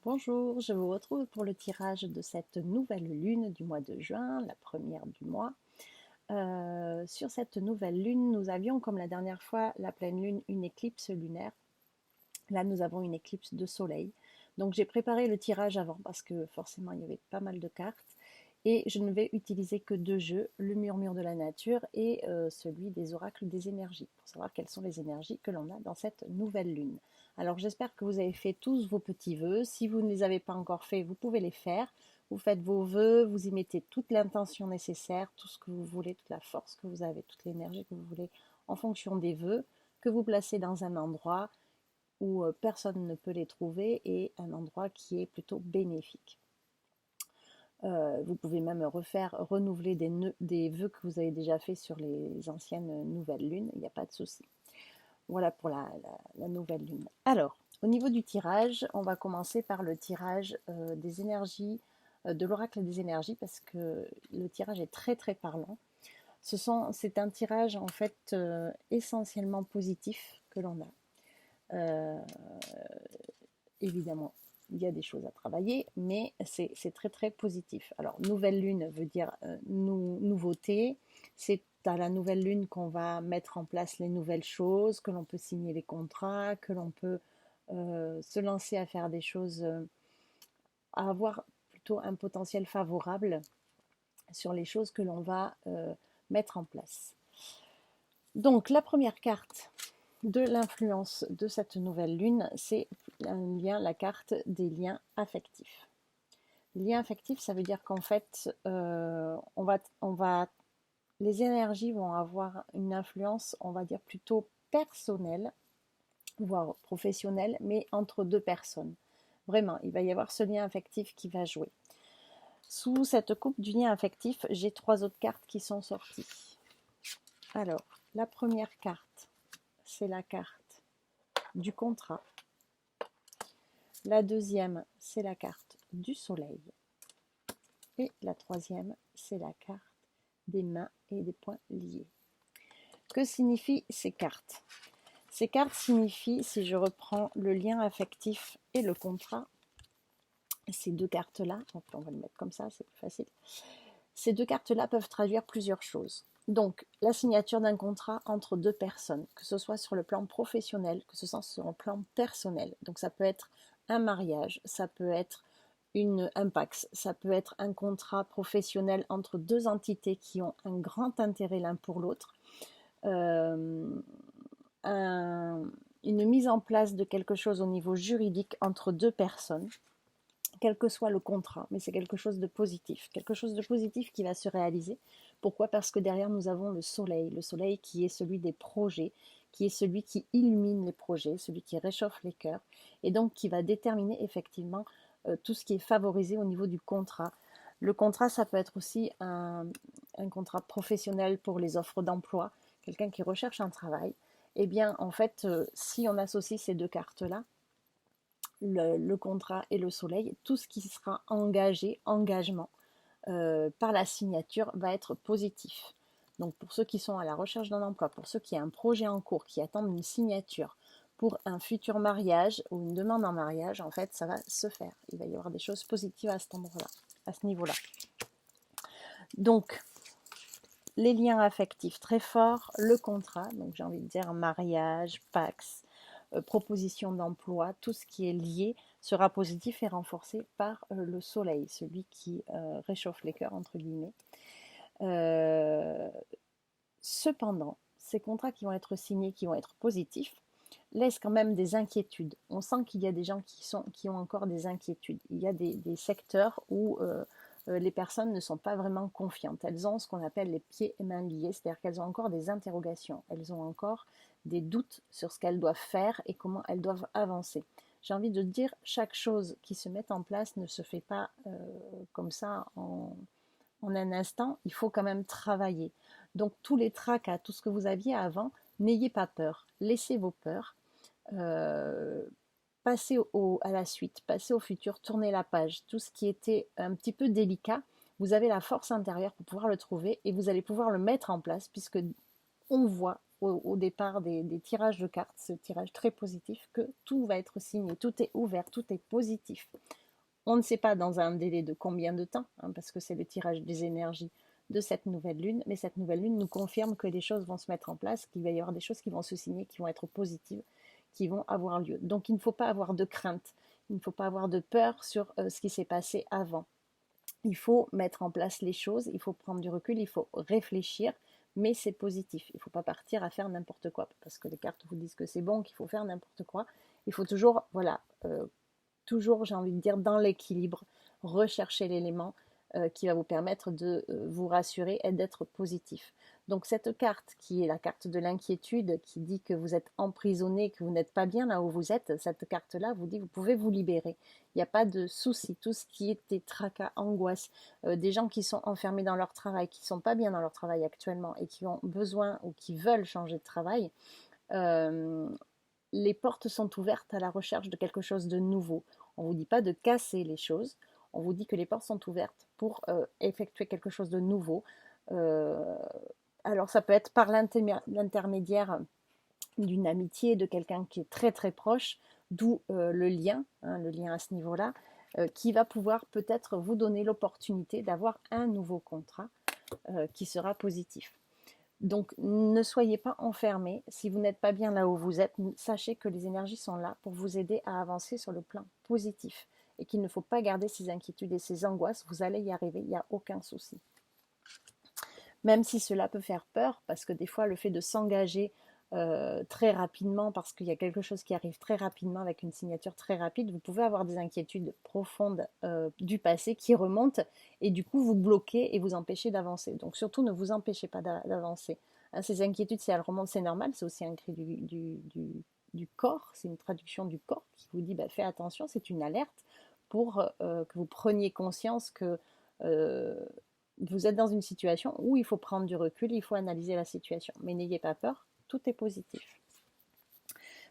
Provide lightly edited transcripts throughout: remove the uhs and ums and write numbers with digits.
Bonjour, je vous retrouve pour le tirage de cette nouvelle lune du mois de juin, la première du mois. Sur cette nouvelle lune, nous avions, comme la dernière fois, la pleine lune, une éclipse lunaire. Là, nous avons une éclipse de soleil. Donc, j'ai préparé le tirage avant parce que forcément, il y avait pas mal de cartes. Et je ne vais utiliser que deux jeux, le murmure de la nature et celui des oracles des énergies, pour savoir quelles sont les énergies que l'on a dans cette nouvelle lune. Alors j'espère que vous avez fait tous vos petits vœux. Si vous ne les avez pas encore faits, vous pouvez les faire. Vous faites vos vœux, vous y mettez toute l'intention nécessaire, tout ce que vous voulez, toute la force que vous avez, toute l'énergie que vous voulez en fonction des vœux, que vous placez dans un endroit où personne ne peut les trouver et un endroit qui est plutôt bénéfique. Vous pouvez même renouveler des vœux que vous avez déjà fait sur les anciennes nouvelles lunes, il n'y a pas de souci. Voilà pour la nouvelle lune. Alors, au niveau du tirage, on va commencer par le tirage des énergies, de l'oracle des énergies, parce que le tirage est très très parlant. C'est un tirage en fait essentiellement positif que l'on a. Euh, Évidemment, il y a des choses à travailler, mais c'est très très positif. Alors, nouvelle lune veut dire nouveauté. C'est à la nouvelle lune qu'on va mettre en place les nouvelles choses, que l'on peut signer les contrats, que l'on peut se lancer à faire des choses, à avoir plutôt un potentiel favorable sur les choses que l'on va mettre en place. Donc, la première carte de l'influence de cette nouvelle lune, c'est la carte des liens affectifs. Lien affectif, ça veut dire qu'en fait, les énergies vont avoir une influence, on va dire plutôt personnelle, voire professionnelle, mais entre deux personnes. Vraiment, il va y avoir ce lien affectif qui va jouer. Sous cette coupe du lien affectif, j'ai trois autres cartes qui sont sorties. Alors, la première carte, c'est la carte du contrat. La deuxième, c'est la carte du soleil. Et la troisième, c'est la carte des mains et des poings liés. Que signifient ces cartes? Ces cartes signifient, si je reprends le lien affectif et le contrat, ces deux cartes-là, on va le mettre comme ça, c'est plus facile. Ces deux cartes-là peuvent traduire plusieurs choses. Donc, la signature d'un contrat entre deux personnes, que ce soit sur le plan professionnel, que ce soit sur le plan personnel. Donc, ça peut être un mariage, ça peut être un PAX, ça peut être un contrat professionnel entre deux entités qui ont un grand intérêt l'un pour l'autre, euh, une mise en place de quelque chose au niveau juridique entre deux personnes, quel que soit le contrat, mais c'est quelque chose de positif qui va se réaliser. Pourquoi? Parce que derrière nous avons le soleil qui est celui des projets, qui est celui qui illumine les projets, celui qui réchauffe les cœurs, et donc qui va déterminer effectivement tout ce qui est favorisé au niveau du contrat. Le contrat, ça peut être aussi un contrat professionnel pour les offres d'emploi, quelqu'un qui recherche un travail. Eh bien, en fait, si on associe ces deux cartes-là, le contrat et le soleil, tout ce qui sera engagement par la signature va être positif. Donc pour ceux qui sont à la recherche d'un emploi, pour ceux qui ont un projet en cours, qui attendent une signature pour un futur mariage ou une demande en mariage, en fait, ça va se faire. Il va y avoir des choses positives à cet endroit-là, à ce niveau-là. Donc, les liens affectifs très forts, le contrat, donc j'ai envie de dire mariage, pax, proposition d'emploi, tout ce qui est lié sera positif et renforcé par le soleil, celui qui réchauffe les cœurs, entre guillemets. Euh, Cependant, ces contrats qui vont être signés, qui vont être positifs, laissent quand même des inquiétudes. On sent qu'il y a des gens qui ont encore des inquiétudes. Il y a des secteurs où les personnes ne sont pas vraiment confiantes. Elles ont ce qu'on appelle les pieds et mains liés, c'est-à-dire qu'elles ont encore des interrogations. Elles ont encore des doutes sur ce qu'elles doivent faire et comment elles doivent avancer. J'ai envie de dire, chaque chose qui se met en place ne se fait pas comme ça en un instant. Il faut quand même travailler. Donc tous les tracas, tout ce que vous aviez avant, n'ayez pas peur. Laissez vos peurs. Euh, Passez à la suite, passez au futur, tournez la page. Tout ce qui était un petit peu délicat, vous avez la force intérieure pour pouvoir le trouver et vous allez pouvoir le mettre en place puisque on voit au départ des tirages de cartes, ce tirage très positif, que tout va être signé, tout est ouvert, tout est positif. On ne sait pas dans un délai de combien de temps, hein, parce que c'est le tirage des énergies de cette nouvelle lune, mais cette nouvelle lune nous confirme que les choses vont se mettre en place, qu'il va y avoir des choses qui vont se signer, qui vont être positives, qui vont avoir lieu. Donc il ne faut pas avoir de crainte, il ne faut pas avoir de peur sur ce qui s'est passé avant. Il faut mettre en place les choses, il faut prendre du recul, il faut réfléchir, mais c'est positif. Il ne faut pas partir à faire n'importe quoi, parce que les cartes vous disent que c'est bon, qu'il faut faire n'importe quoi. Il faut toujours, voilà, toujours, j'ai envie de dire, dans l'équilibre, rechercher l'élément qui va vous permettre de vous rassurer et d'être positif. Donc cette carte qui est la carte de l'inquiétude, qui dit que vous êtes emprisonné, que vous n'êtes pas bien là où vous êtes, cette carte-là vous dit que vous pouvez vous libérer. Il n'y a pas de souci. Tout ce qui était tracas, angoisse, des gens qui sont enfermés dans leur travail, qui ne sont pas bien dans leur travail actuellement et qui ont besoin ou qui veulent changer de travail, les portes sont ouvertes à la recherche de quelque chose de nouveau. On ne vous dit pas de casser les choses, on vous dit que les portes sont ouvertes pour effectuer quelque chose de nouveau. Alors ça peut être par l'intermédiaire d'une amitié, de quelqu'un qui est très très proche, d'où le lien à ce niveau-là, qui va pouvoir peut-être vous donner l'opportunité d'avoir un nouveau contrat qui sera positif. Donc ne soyez pas enfermés. Si vous n'êtes pas bien là où vous êtes, sachez que les énergies sont là pour vous aider à avancer sur le plan positif et qu'il ne faut pas garder ces inquiétudes et ces angoisses. Vous allez y arriver, il n'y a aucun souci. Même si cela peut faire peur, parce que des fois le fait de s'engager très rapidement, parce qu'il y a quelque chose qui arrive très rapidement avec une signature très rapide, vous pouvez avoir des inquiétudes profondes du passé qui remontent et du coup vous bloquez et vous empêchez d'avancer. Donc surtout ne vous empêchez pas d'avancer. Hein, ces inquiétudes, si elles remontent, c'est normal, c'est aussi un cri du corps, c'est une traduction du corps qui vous dit bah, fais attention, c'est une alerte pour que vous preniez conscience que vous êtes dans une situation où il faut prendre du recul, il faut analyser la situation. Mais n'ayez pas peur, tout est positif.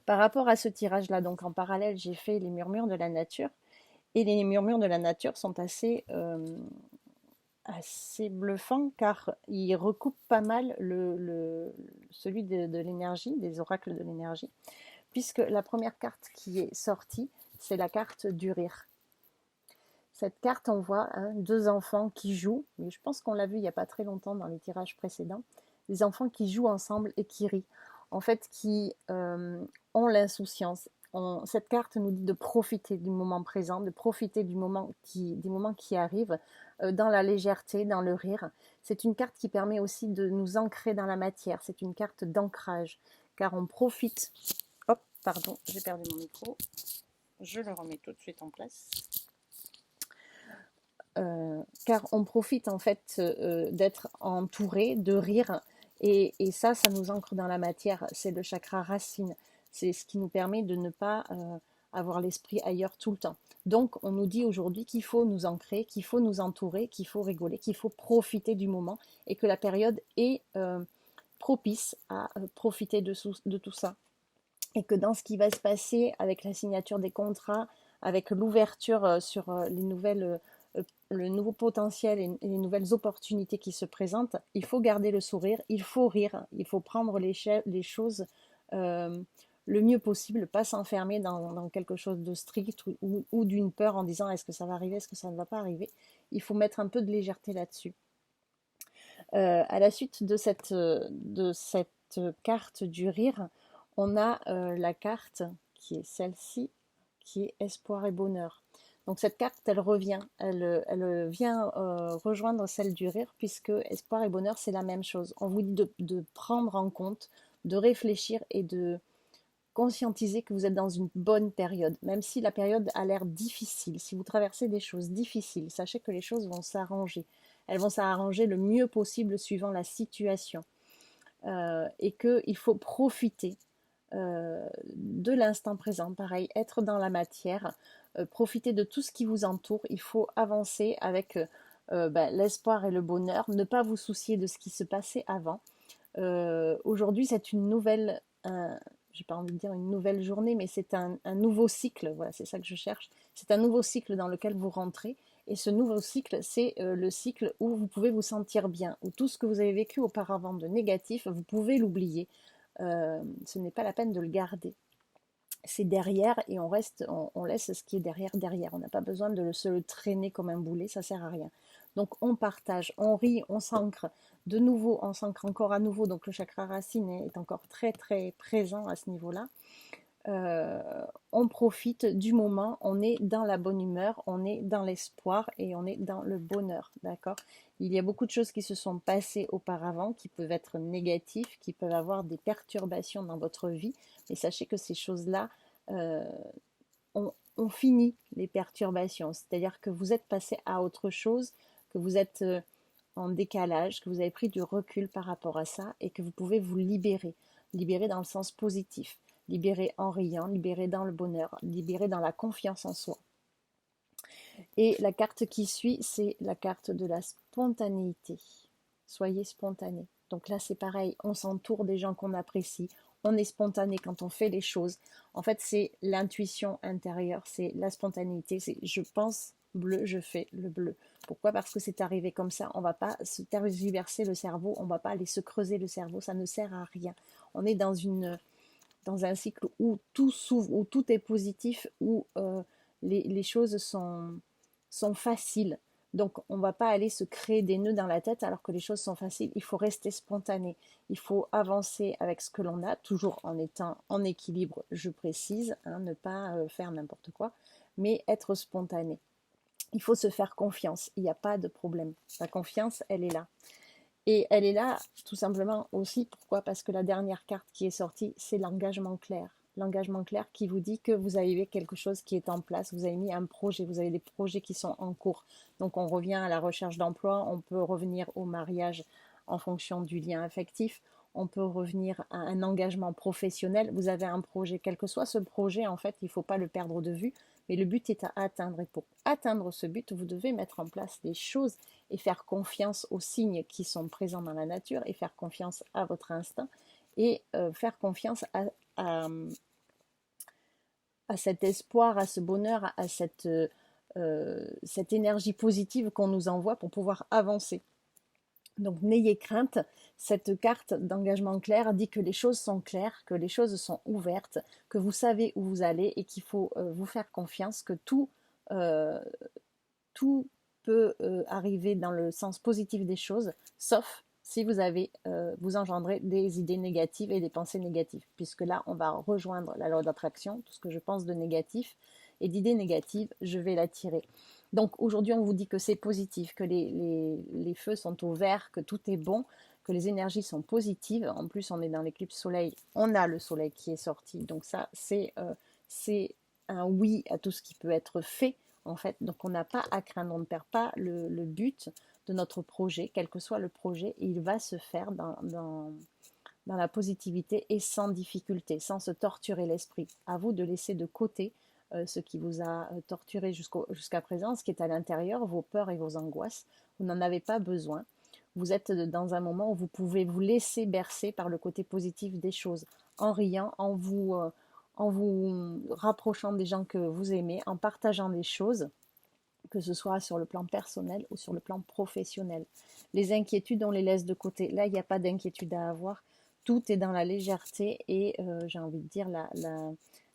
Par rapport à ce tirage-là, donc en parallèle, j'ai fait les murmures de la nature. Et les murmures de la nature sont assez bluffants car ils recoupent pas mal celui de l'énergie, des oracles de l'énergie. Puisque la première carte qui est sortie, c'est la carte du rire. Cette carte, on voit deux enfants qui jouent, mais je pense qu'on l'a vu il n'y a pas très longtemps dans les tirages précédents, des enfants qui jouent ensemble et qui rient, en fait qui ont l'insouciance. Cette carte nous dit de profiter du moment présent, de profiter des moments qui arrivent dans la légèreté, dans le rire. C'est une carte qui permet aussi de nous ancrer dans la matière, c'est une carte d'ancrage, car on profite... Hop, pardon, j'ai perdu mon micro, je le remets tout de suite en place. Car on profite en fait d'être entouré, de rire, et ça nous ancre dans la matière, c'est le chakra racine, c'est ce qui nous permet de ne pas avoir l'esprit ailleurs tout le temps. Donc on nous dit aujourd'hui qu'il faut nous ancrer, qu'il faut nous entourer, qu'il faut rigoler, qu'il faut profiter du moment, et que la période est propice à profiter de tout ça. Et que dans ce qui va se passer avec la signature des contrats, avec l'ouverture sur le nouveau potentiel et les nouvelles opportunités qui se présentent, il faut garder le sourire, il faut rire, il faut prendre les choses le mieux possible, pas s'enfermer dans quelque chose de strict ou d'une peur en disant est-ce que ça va arriver, est-ce que ça ne va pas arriver. Il faut mettre un peu de légèreté là-dessus. À la suite de cette carte du rire, on a la carte qui est celle-ci, qui est espoir et bonheur. Donc cette carte, elle revient, elle vient rejoindre celle du rire, puisque espoir et bonheur, c'est la même chose. On vous dit de prendre en compte, de réfléchir et de conscientiser que vous êtes dans une bonne période, même si la période a l'air difficile. Si vous traversez des choses difficiles, sachez que les choses vont s'arranger. Elles vont s'arranger le mieux possible suivant la situation. Et qu'il faut profiter de l'instant présent, pareil, être dans la matière, profiter de tout ce qui vous entoure. Il faut avancer avec l'espoir et le bonheur, ne pas vous soucier de ce qui se passait avant. Aujourd'hui, c'est une nouvelle, j'ai pas envie de dire une nouvelle journée, mais c'est un nouveau cycle, voilà, c'est ça que je cherche. C'est un nouveau cycle dans lequel vous rentrez. Et ce nouveau cycle, c'est le cycle où vous pouvez vous sentir bien, où tout ce que vous avez vécu auparavant de négatif, vous pouvez l'oublier. ce n'est pas la peine de le garder. C'est derrière et on laisse ce qui est derrière. On n'a pas besoin de se le traîner comme un boulet, ça sert à rien. Donc on partage, on rit, on s'ancre. De nouveau, on s'ancre encore à nouveau. Donc le chakra racine est encore très très présent à ce niveau-là. On profite du moment, on est dans la bonne humeur, on est dans l'espoir et on est dans le bonheur, d'accord? Il y a beaucoup de choses qui se sont passées auparavant, qui peuvent être négatives, qui peuvent avoir des perturbations dans votre vie, mais sachez que ces choses-là, euh, on finit les perturbations, c'est-à-dire que vous êtes passé à autre chose, que vous êtes en décalage, que vous avez pris du recul par rapport à ça et que vous pouvez vous libérer, libérer dans le sens positif, libérer en riant, libérer dans le bonheur, libérer dans la confiance en soi. Et la carte qui suit, c'est la carte de la spontanéité. Soyez spontané. Donc là, c'est pareil, on s'entoure des gens qu'on apprécie, on est spontané quand on fait les choses. En fait, c'est l'intuition intérieure, c'est la spontanéité, c'est je pense bleu, je fais le bleu. Pourquoi? Parce que c'est arrivé comme ça, on ne va pas se tergiverser le cerveau, on ne va pas aller se creuser le cerveau, ça ne sert à rien. On est dans un cycle où tout s'ouvre, où tout est positif, où les choses sont faciles. Donc, on ne va pas aller se créer des nœuds dans la tête alors que les choses sont faciles. Il faut rester spontané. Il faut avancer avec ce que l'on a, toujours en étant en équilibre, je précise, hein, ne pas faire n'importe quoi, mais être spontané. Il faut se faire confiance. Il n'y a pas de problème. La confiance, elle est là. Et elle est là tout simplement aussi, pourquoi? Parce que la dernière carte qui est sortie, c'est l'engagement clair. L'engagement clair qui vous dit que vous avez quelque chose qui est en place, vous avez mis un projet, vous avez des projets qui sont en cours. Donc on revient à la recherche d'emploi, on peut revenir au mariage en fonction du lien affectif, on peut revenir à un engagement professionnel. Vous avez un projet, quel que soit ce projet, en fait, il ne faut pas le perdre de vue, mais le but est à atteindre. Et pour atteindre ce but, vous devez mettre en place des choses et faire confiance aux signes qui sont présents dans la nature et faire confiance à votre instinct et faire confiance à cet espoir, à ce bonheur, à cette énergie positive qu'on nous envoie pour pouvoir avancer. Donc n'ayez crainte, cette carte d'engagement clair dit que les choses sont claires, que les choses sont ouvertes, que vous savez où vous allez et qu'il faut vous faire confiance, que euh, tout peut arriver dans le sens positif des choses, sauf si vous engendrez des idées négatives et des pensées négatives, puisque là, on va rejoindre la loi d'attraction, tout ce que je pense de négatif, et d'idées négatives, je vais l'attirer. Donc aujourd'hui, on vous dit que c'est positif, que les feux sont au vert, que tout est bon, que les énergies sont positives. En plus, on est dans l'éclipse soleil, on a le soleil qui est sorti, donc ça, c'est un oui à tout ce qui peut être fait en fait. Donc on n'a pas à craindre, on ne perd pas le but de notre projet, quel que soit le projet, et il va se faire dans la positivité et sans difficulté, sans se torturer l'esprit. À vous de laisser de côté ce qui vous a torturé jusqu'à présent, ce qui est à l'intérieur, vos peurs et vos angoisses. Vous n'en avez pas besoin. Vous êtes dans un moment où vous pouvez vous laisser bercer par le côté positif des choses, en riant, en vous rapprochant des gens que vous aimez, en partageant des choses, que ce soit sur le plan personnel ou sur le plan professionnel. Les inquiétudes, on les laisse de côté. Là, il n'y a pas d'inquiétude à avoir. Tout est dans la légèreté et j'ai envie de dire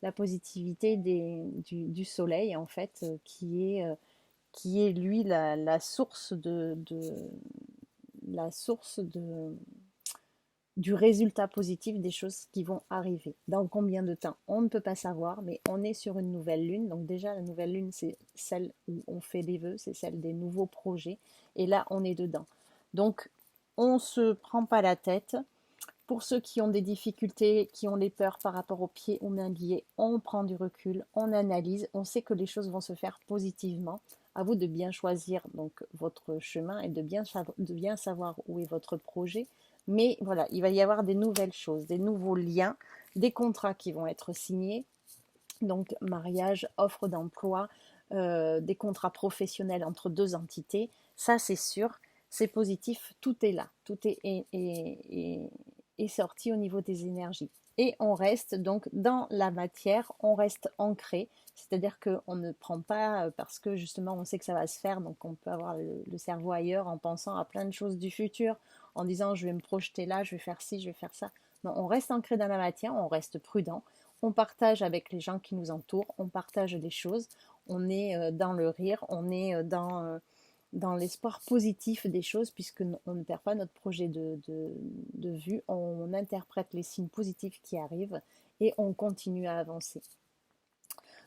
la positivité du soleil, en fait, qui est lui la source la source du résultat positif des choses qui vont arriver. Dans combien de temps? On ne peut pas savoir, mais on est sur une nouvelle lune. Donc déjà, la nouvelle lune, c'est celle où on fait des vœux, c'est celle des nouveaux projets. Et là, on est dedans. Donc, on ne se prend pas la tête. Pour ceux qui ont des difficultés, qui ont des peurs par rapport aux pieds ou mains liés, on prend du recul, on analyse, on sait que les choses vont se faire positivement. À vous de bien choisir donc votre chemin et de bien savoir où est votre projet. Mais voilà, il va y avoir des nouvelles choses, des nouveaux liens, des contrats qui vont être signés. Donc mariage, offre d'emploi, des contrats professionnels entre deux entités. Ça, c'est sûr, c'est positif, tout est là, tout est sorti au niveau des énergies. Et on reste donc dans la matière, on reste ancré, c'est-à-dire qu'on ne prend pas parce que justement on sait que ça va se faire, donc on peut avoir le cerveau ailleurs en pensant à plein de choses du futur, en disant je vais me projeter là, je vais faire ci, je vais faire ça. Non, on reste ancré dans la matière, on reste prudent, on partage avec les gens qui nous entourent, on partage les choses, on est dans le rire, on est dans l'espoir positif des choses, puisqu'on ne perd pas notre projet de vue, on interprète les signes positifs qui arrivent et on continue à avancer.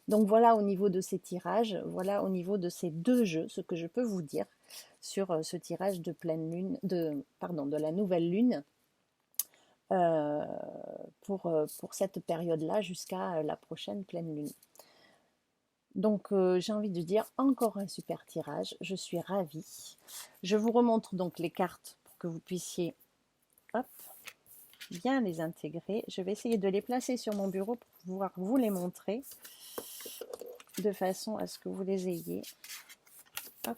Donc voilà au niveau de ces tirages, voilà au niveau de ces deux jeux, ce que je peux vous dire sur ce tirage de pleine lune, de la nouvelle lune euh, pour cette période-là jusqu'à la prochaine pleine lune. Donc j'ai envie de dire encore un super tirage, je suis ravie. Je vous remontre donc les cartes pour que vous puissiez hop, bien les intégrer. Je vais essayer de les placer sur mon bureau pour pouvoir vous les montrer de façon à ce que vous les ayez hop,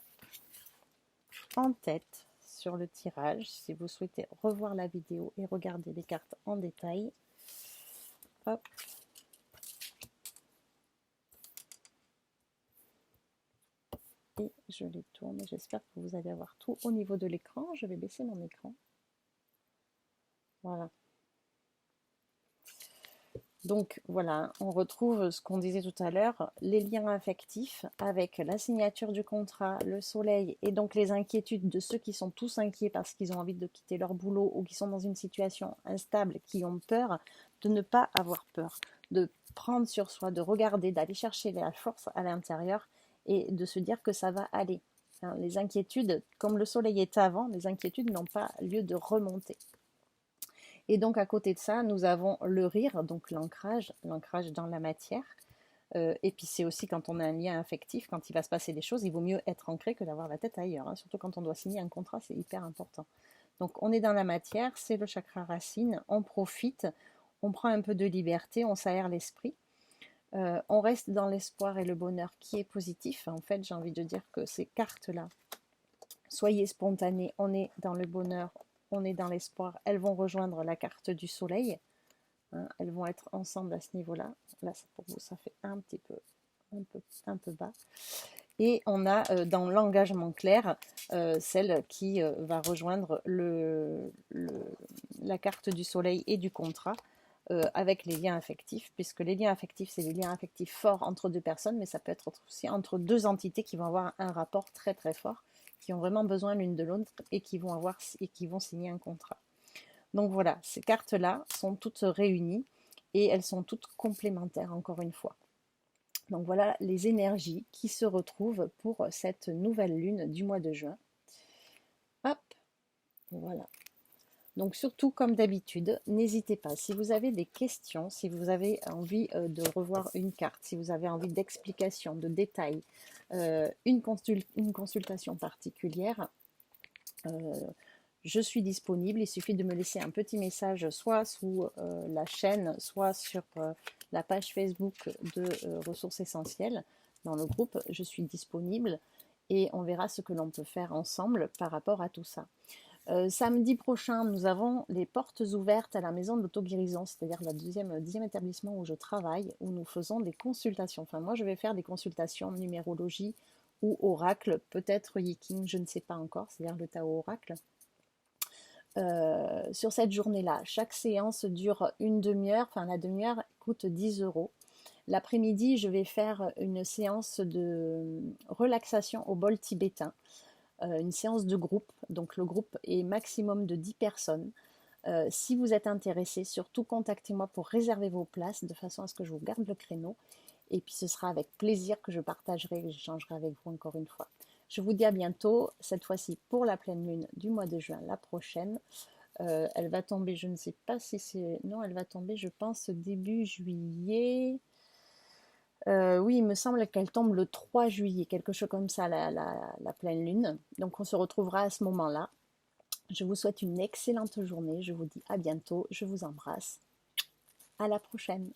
en tête sur le tirage. Si vous souhaitez revoir la vidéo et regarder les cartes en détail, hop. Et je les tourne. J'espère que vous allez avoir tout au niveau de l'écran. Je vais baisser mon écran. Voilà. Donc voilà, on retrouve ce qu'on disait tout à l'heure, les liens affectifs avec la signature du contrat, le soleil et donc les inquiétudes de ceux qui sont tous inquiets parce qu'ils ont envie de quitter leur boulot ou qui sont dans une situation instable, qui ont peur, de ne pas avoir peur, de prendre sur soi, de regarder, d'aller chercher la force à l'intérieur et de se dire que ça va aller. Les inquiétudes, comme le soleil est avant, les inquiétudes n'ont pas lieu de remonter. Et donc à côté de ça, nous avons le rire, donc l'ancrage dans la matière. Et puis c'est aussi quand on a un lien affectif, quand il va se passer des choses, il vaut mieux être ancré que d'avoir la tête ailleurs, hein. Surtout quand on doit signer un contrat, c'est hyper important. Donc on est dans la matière, c'est le chakra racine, on profite, on prend un peu de liberté, on s'aère l'esprit. On reste dans l'espoir et le bonheur qui est positif. En fait, j'ai envie de dire que ces cartes-là, soyez spontanés, on est dans le bonheur, on est dans l'espoir, elles vont rejoindre la carte du soleil, hein, elles vont être ensemble à ce niveau-là. Là, pour vous, ça fait un peu bas. Et on a dans l'engagement clair celle qui va rejoindre la carte du soleil et du contrat avec les liens affectifs, puisque les liens affectifs, c'est les liens affectifs forts entre deux personnes, mais ça peut être aussi entre deux entités qui vont avoir un rapport très très fort, qui ont vraiment besoin l'une de l'autre et qui vont signer un contrat. Donc voilà, ces cartes-là sont toutes réunies et elles sont toutes complémentaires encore une fois. Donc voilà les énergies qui se retrouvent pour cette nouvelle lune du mois de juin. Hop, voilà. Donc surtout, comme d'habitude, n'hésitez pas. Si vous avez des questions, si vous avez envie de revoir une carte, si vous avez envie d'explications, de détails, une consultation particulière, je suis disponible. Il suffit de me laisser un petit message soit sous la chaîne, soit sur la page Facebook de Ressources Essentielles. Dans le groupe, je suis disponible et on verra ce que l'on peut faire ensemble par rapport à tout ça. Samedi prochain, nous avons les portes ouvertes à la maison de l'auto-guérison, c'est-à-dire le dixième établissement où je travaille, où nous faisons des consultations. Enfin, moi, je vais faire des consultations numérologie ou oracle, peut-être Yiking, je ne sais pas encore, c'est-à-dire le Tao oracle. Sur cette journée-là, chaque séance dure une demi-heure, enfin la demi-heure coûte 10 €. L'après-midi, je vais faire une séance de relaxation au bol tibétain. Une séance de groupe, donc le groupe est maximum de 10 personnes. Si vous êtes intéressé, surtout contactez-moi pour réserver vos places de façon à ce que je vous garde le créneau. Et puis ce sera avec plaisir que je partagerai et j'échangerai avec vous encore une fois. Je vous dis à bientôt, cette fois-ci pour la pleine lune du mois de juin, la prochaine. Elle va tomber, je ne sais pas si c'est... Non, elle va tomber, je pense, début juillet. Oui, il me semble qu'elle tombe le 3 juillet, quelque chose comme ça, la pleine lune. Donc on se retrouvera à ce moment-là. Je vous souhaite une excellente journée. Je vous dis à bientôt. Je vous embrasse. À la prochaine.